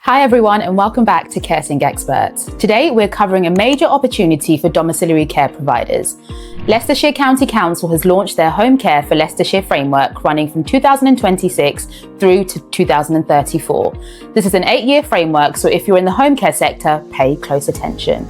Hi everyone and welcome back to Carync Experts. Today we're covering a major opportunity for domiciliary care providers. Leicestershire County Council has launched their Home Care for Leicestershire framework running from 2026 through to 2034. This is an 8-year framework, so if you're in the home care sector, pay close attention.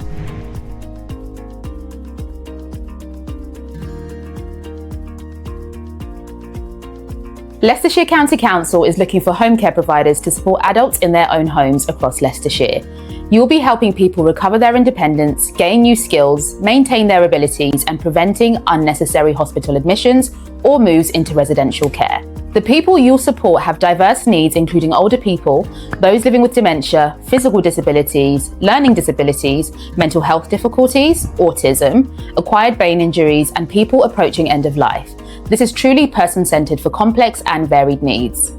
Leicestershire County Council is looking for home care providers to support adults in their own homes across Leicestershire. You'll be helping people recover their independence, gain new skills, maintain their abilities, and preventing unnecessary hospital admissions or moves into residential care. The people you'll support have diverse needs, including older people, those living with dementia, physical disabilities, learning disabilities, mental health difficulties, autism, acquired brain injuries, and people approaching end of life. This is truly person-centered for complex and varied needs.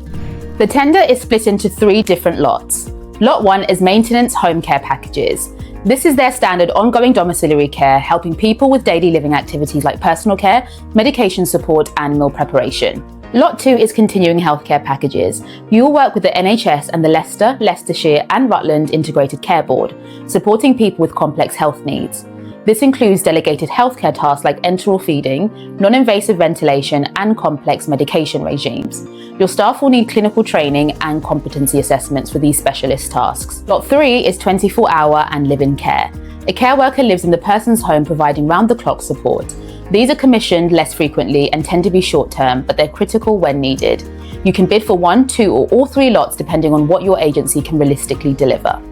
The tender is split into 3 different lots. Lot 1 is maintenance home care packages. This is their standard ongoing domiciliary care, helping people with daily living activities like personal care, medication support, and meal preparation. Lot 2 is continuing healthcare packages. You will work with the NHS and the Leicester, Leicestershire, and Rutland Integrated Care Board, supporting people with complex health needs. This includes delegated healthcare tasks like enteral feeding, non-invasive ventilation, and complex medication regimes. Your staff will need clinical training and competency assessments for these specialist tasks. Lot 3 is 24-hour and live-in care. A care worker lives in the person's home providing round-the-clock support. These are commissioned less frequently and tend to be short-term, but they're critical when needed. You can bid for 1, 2, or all 3 lots depending on what your agency can realistically deliver.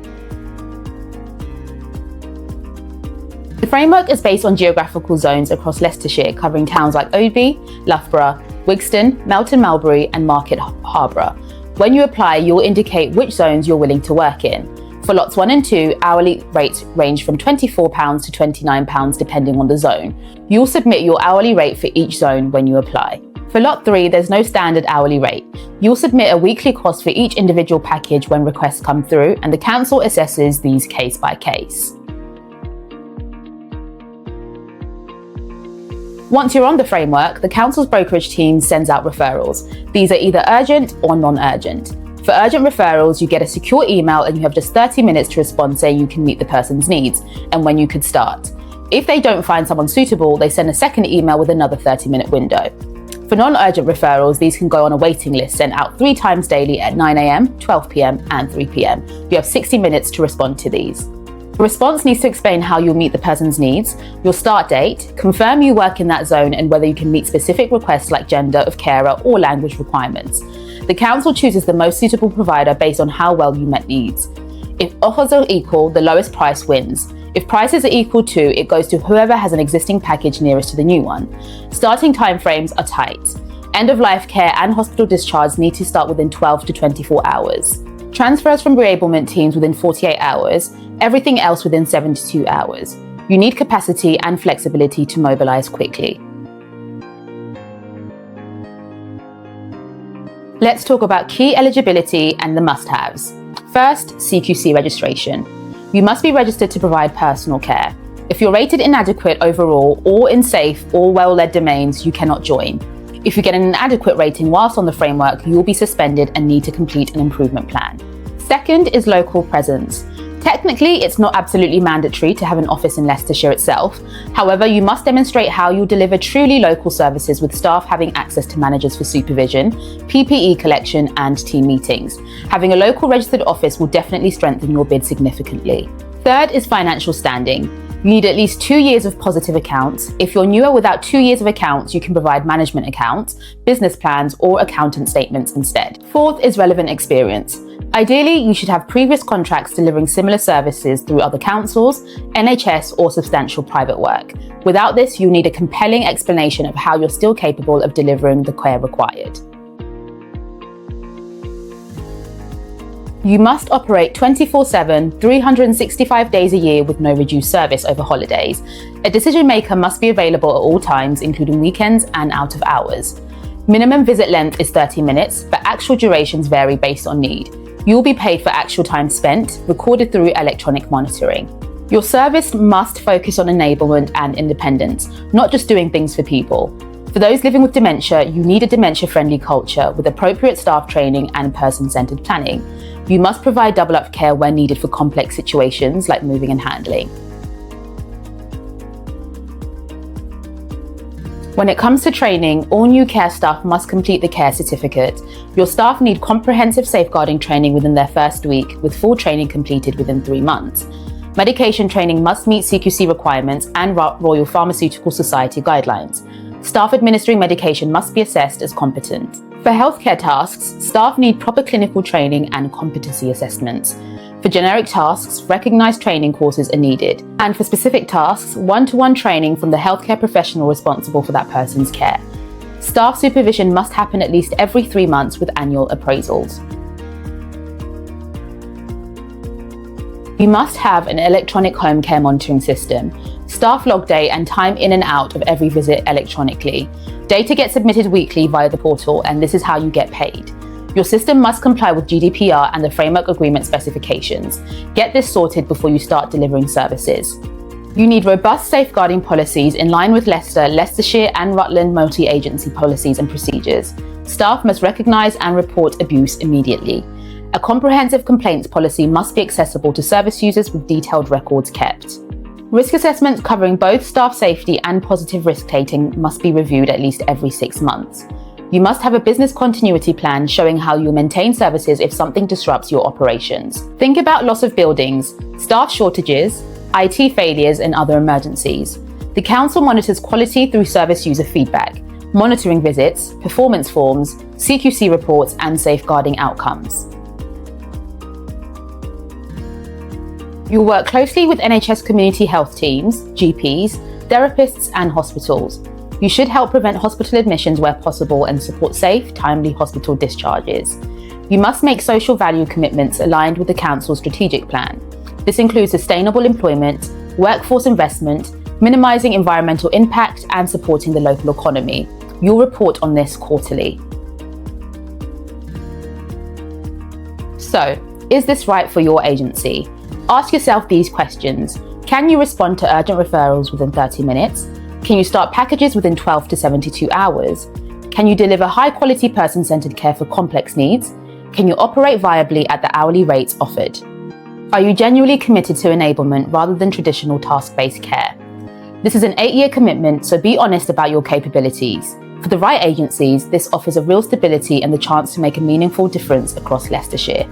The framework is based on geographical zones across Leicestershire, covering towns like Oadby, Loughborough, Wigston, Melton Mowbray, and Market Harborough. When you apply, you'll indicate which zones you're willing to work in. For lots 1 and 2, hourly rates range from £24 to £29 depending on the zone. You'll submit your hourly rate for each zone when you apply. For lot 3, there's no standard hourly rate. You'll submit a weekly cost for each individual package when requests come through, and the council assesses these case by case. Once you're on the framework, the council's brokerage team sends out referrals. These are either urgent or non-urgent. For urgent referrals, you get a secure email and you have just 30 minutes to respond saying you can meet the person's needs and when you could start. If they don't find someone suitable, they send a second email with another 30-minute window. For non-urgent referrals, these can go on a waiting list sent out 3 times daily at 9 a.m, 12 p.m, and 3 p.m. You have 60 minutes to respond to these. The response needs to explain how you'll meet the person's needs, your start date, confirm you work in that zone, and whether you can meet specific requests like gender of carer or language requirements. The council chooses the most suitable provider based on how well you met needs. If offers are equal, the lowest price wins. If prices are equal to, it goes to whoever has an existing package nearest to the new one. Starting timeframes are tight. End-of-life care and hospital discharge need to start within 12 to 24 hours. Transfers from reablement teams within 48 hours, everything else within 72 hours. You need capacity and flexibility to mobilise quickly. Let's talk about key eligibility and the must-haves. First, CQC registration. You must be registered to provide personal care. If you're rated inadequate overall or in safe or well-led domains, you cannot join. If you get an inadequate rating whilst on the framework, you will be suspended and need to complete an improvement plan. Second is local presence. Technically, it's not absolutely mandatory to have an office in Leicestershire itself. However, you must demonstrate how you deliver truly local services with staff having access to managers for supervision, PPE collection, and team meetings. Having a local registered office will definitely strengthen your bid significantly. Third is financial standing. You need at least 2 years of positive accounts. If you're newer without 2 years of accounts, you can provide management accounts, business plans, or accountant statements instead. Fourth is relevant experience. Ideally, you should have previous contracts delivering similar services through other councils, NHS, or substantial private work. Without this, you need a compelling explanation of how you're still capable of delivering the care required. You must operate 24/7, 365 days a year with no reduced service over holidays. A decision maker must be available at all times, including weekends and out of hours. Minimum visit length is 30 minutes, but actual durations vary based on need. You will be paid for actual time spent, recorded through electronic monitoring. Your service must focus on enablement and independence, not just doing things for people. For those living with dementia, you need a dementia-friendly culture with appropriate staff training and person-centred planning. You must provide double-up care where needed for complex situations like moving and handling. When it comes to training, all new care staff must complete the care certificate. Your staff need comprehensive safeguarding training within their first week, with full training completed within 3 months. Medication training must meet CQC requirements and Royal Pharmaceutical Society guidelines. Staff administering medication must be assessed as competent. For healthcare tasks, staff need proper clinical training and competency assessments. For generic tasks, recognised training courses are needed. And for specific tasks, one-to-one training from the healthcare professional responsible for that person's care. Staff supervision must happen at least every 3 months with annual appraisals. You must have an electronic home care monitoring system. Staff log day and time in and out of every visit electronically. Data gets submitted weekly via the portal, and this is how you get paid. Your system must comply with GDPR and the Framework Agreement specifications. Get this sorted before you start delivering services. You need robust safeguarding policies in line with Leicester, Leicestershire and Rutland multi-agency policies and procedures. Staff must recognise and report abuse immediately. A comprehensive complaints policy must be accessible to service users with detailed records kept. Risk assessments covering both staff safety and positive risk-taking must be reviewed at least every 6 months. You must have a business continuity plan showing how you'll maintain services if something disrupts your operations. Think about loss of buildings, staff shortages, IT failures and other emergencies. The Council monitors quality through service user feedback, monitoring visits, performance forms, CQC reports and safeguarding outcomes. You'll work closely with NHS community health teams, GPs, therapists and hospitals. You should help prevent hospital admissions where possible and support safe, timely hospital discharges. You must make social value commitments aligned with the Council's strategic plan. This includes sustainable employment, workforce investment, minimising environmental impact and supporting the local economy. You'll report on this quarterly. So, is this right for your agency? Ask yourself these questions. Can you respond to urgent referrals within 30 minutes? Can you start packages within 12 to 72 hours? Can you deliver high-quality person-centred care for complex needs? Can you operate viably at the hourly rates offered? Are you genuinely committed to enablement rather than traditional task-based care? This is an 8-year commitment, so be honest about your capabilities. For the right agencies, this offers a real stability and the chance to make a meaningful difference across Leicestershire.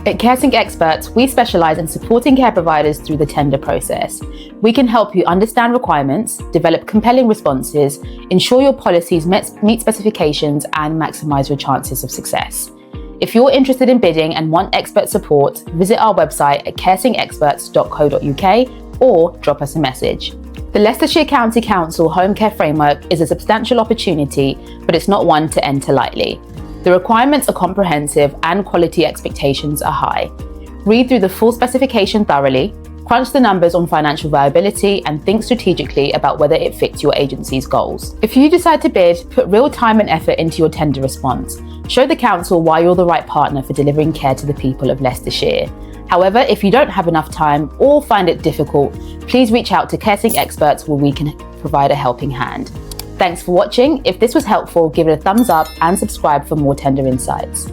At Carync Experts, we specialise in supporting care providers through the tender process. We can help you understand requirements, develop compelling responses, ensure your policies meet specifications and maximise your chances of success. If you're interested in bidding and want expert support, visit our website at caryncexperts.co.uk or drop us a message. The Leicestershire County Council Home Care Framework is a substantial opportunity, but it's not one to enter lightly. The requirements are comprehensive and quality expectations are high. Read through the full specification thoroughly, crunch the numbers on financial viability and think strategically about whether it fits your agency's goals. If you decide to bid, put real time and effort into your tender response. Show the council why you're the right partner for delivering care to the people of Leicestershire. However, if you don't have enough time or find it difficult, please reach out to Carync Experts where we can provide a helping hand. Thanks for watching. If this was helpful, give it a thumbs up and subscribe for more tender insights.